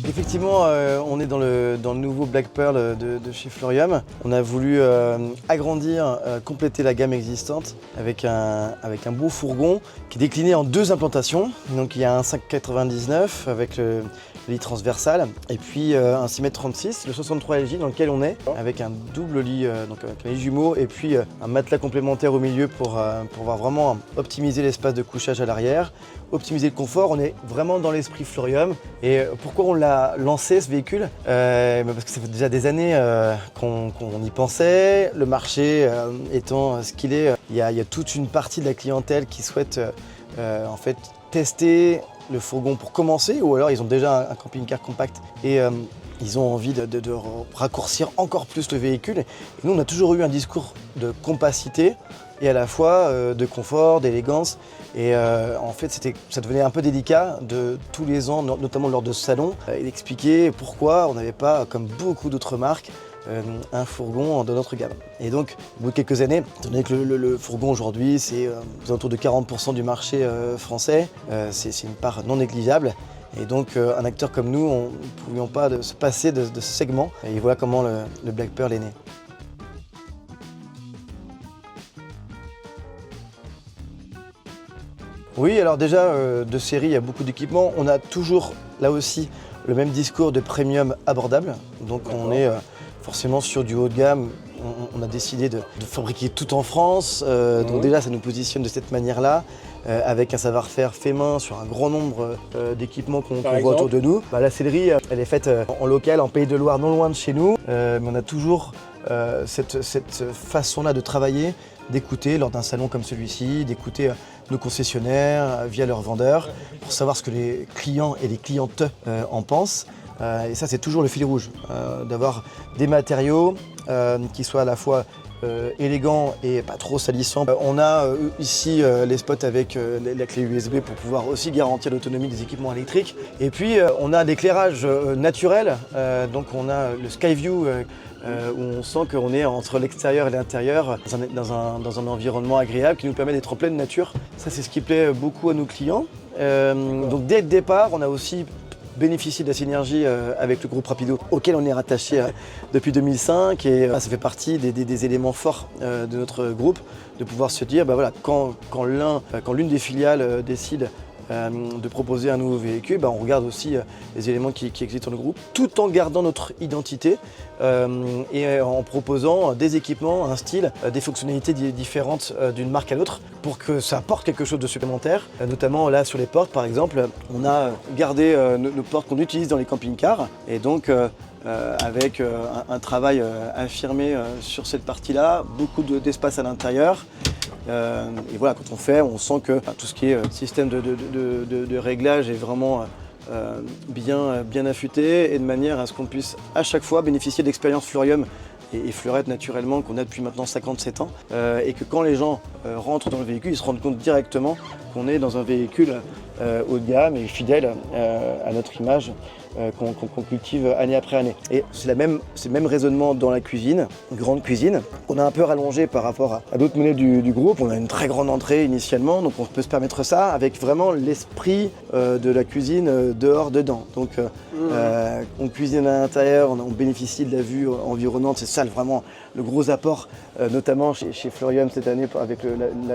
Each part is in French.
Effectivement, on est dans le nouveau Black Pearl de chez Fleurium. On a voulu agrandir, compléter la gamme existante avec un beau fourgon qui est décliné en 2 implantations. Donc il y a un 5,99 avec le lit transversal et puis un 6,36 m, le 63 LJ dans lequel on est, avec un double lit, donc avec un lit jumeau et puis un matelas complémentaire au milieu pour pouvoir vraiment optimiser l'espace de couchage à l'arrière, optimiser le confort. On est vraiment dans l'esprit Fleurium. Et pourquoi on l'a lancé ce véhicule? Parce que ça fait déjà des années qu'on y pensait. Le marché étant ce qu'il est, il y a toute une partie de la clientèle qui souhaite en fait tester le fourgon pour commencer, ou alors ils ont déjà un camping-car compact et ils ont envie de raccourcir encore plus le véhicule. Et nous, on a toujours eu un discours de compacité et à la fois de confort, d'élégance. Et en fait, ça devenait un peu délicat de tous les ans, notamment lors de ce salon, et d'expliquer pourquoi on n'avait pas, comme beaucoup d'autres marques, un fourgon dans notre gamme. Et donc, au bout de quelques années, étant donné que le fourgon aujourd'hui, c'est aux alentours de 40% du marché français, c'est une part non négligeable. Et donc, un acteur comme nous, on ne pouvions pas se passer de ce segment. Et voilà comment le Black Pearl est né. Oui, alors déjà, de série, il y a beaucoup d'équipements. On a toujours, là aussi, le même discours de premium abordable. Donc on est forcément sur du haut de gamme. On a décidé de fabriquer tout en France. Donc déjà, ça nous positionne de cette manière-là, avec un savoir-faire fait main sur un grand nombre d'équipements qu'on voit autour de nous. La sellerie, elle est faite en local, en Pays de Loire, non loin de chez nous. Mais on a toujours cette façon-là de travailler, d'écouter lors d'un salon comme celui-ci, d'écouter nos concessionnaires via leurs vendeurs pour savoir ce que les clients et les clientes en pensent. Et ça, c'est toujours le fil rouge, d'avoir des matériaux qui soient à la fois élégants et pas trop salissants. On a ici les spots avec la clé USB pour pouvoir aussi garantir l'autonomie des équipements électriques. Et puis on a l'éclairage naturel, donc on a le Skyview où on sent qu'on est entre l'extérieur et l'intérieur dans un environnement agréable qui nous permet d'être en pleine nature. Ça, c'est ce qui plaît beaucoup à nos clients. Donc dès le départ, on a aussi bénéficié de la synergie avec le groupe Rapido auquel on est rattaché depuis 2005 et ça fait partie des éléments forts de notre groupe, de pouvoir se dire voilà, quand l'une des filiales décide de proposer un nouveau véhicule, on regarde aussi les éléments qui existent dans le groupe, tout en gardant notre identité et en proposant des équipements, un style, des fonctionnalités différentes d'une marque à l'autre pour que ça apporte quelque chose de supplémentaire. Notamment là sur les portes par exemple, on a gardé nos portes qu'on utilise dans les camping-cars et donc avec un travail affirmé sur cette partie-là, beaucoup d'espace à l'intérieur. Et voilà, quand on sent que tout ce qui est système de réglage est vraiment bien affûté et de manière à ce qu'on puisse à chaque fois bénéficier d'expériences Fleurium et Fleurette naturellement qu'on a depuis maintenant 57 ans et que quand les gens rentrent dans le véhicule, ils se rendent compte directement qu'on est dans un véhicule haut de gamme et fidèle à notre image qu'on cultive année après année. Et c'est le même raisonnement dans la cuisine, grande cuisine. On a un peu rallongé par rapport à d'autres modèles du groupe. On a une très grande entrée initialement, donc on peut se permettre ça avec vraiment l'esprit de la cuisine dehors, dedans. Donc on cuisine à l'intérieur, on bénéficie de la vue environnante. C'est ça vraiment le gros apport, notamment chez Fleurium cette année avec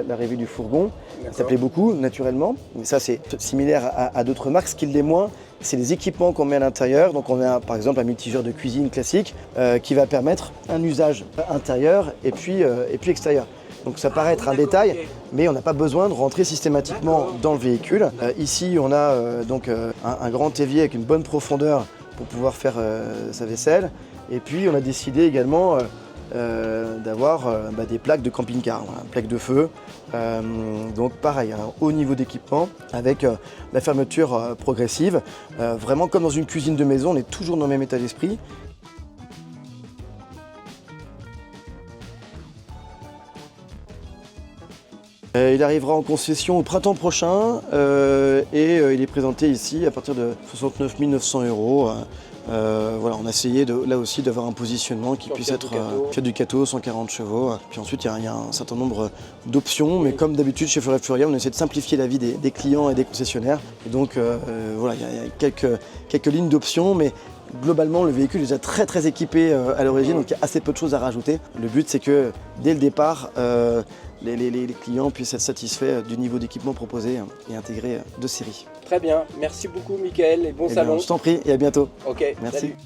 l'arrivée du fourgon. Ça plaît beaucoup, naturellement. Mais ça, c'est similaire à d'autres marques. Ce qui l'est moins, c'est les équipements qu'on met à l'intérieur. Donc on a par exemple un multigeur de cuisine classique qui va permettre un usage intérieur et puis extérieur. Donc ça paraît être un détail, mais on n'a pas besoin de rentrer systématiquement dans le véhicule. Ici, on a donc un grand évier avec une bonne profondeur pour pouvoir faire sa vaisselle. Et puis on a décidé également d'avoir des plaques de camping-car, plaques de feu. Donc pareil, un haut niveau d'équipement avec la fermeture progressive. Vraiment comme dans une cuisine de maison, on est toujours dans le même état d'esprit. Il arrivera en concession au printemps prochain et il est présenté ici à partir de 69 900 €. Voilà, on a essayé là aussi d'avoir un positionnement qui puisse être Fiat Ducato, 140 chevaux. Puis ensuite, il y a un certain nombre d'options, mais comme d'habitude chez Furrier Furia, on essaie de simplifier la vie des clients et des concessionnaires. Et donc voilà, il y a quelques lignes d'options, mais globalement, le véhicule est déjà très équipé à l'origine, donc il y a assez peu de choses à rajouter. Le but, c'est que dès le départ, les clients puissent être satisfaits du niveau d'équipement proposé et intégré de série. Très bien, merci beaucoup Mickaël et bon Eh bien, salon. je t'en prie et à bientôt. Ok, Merci. salut.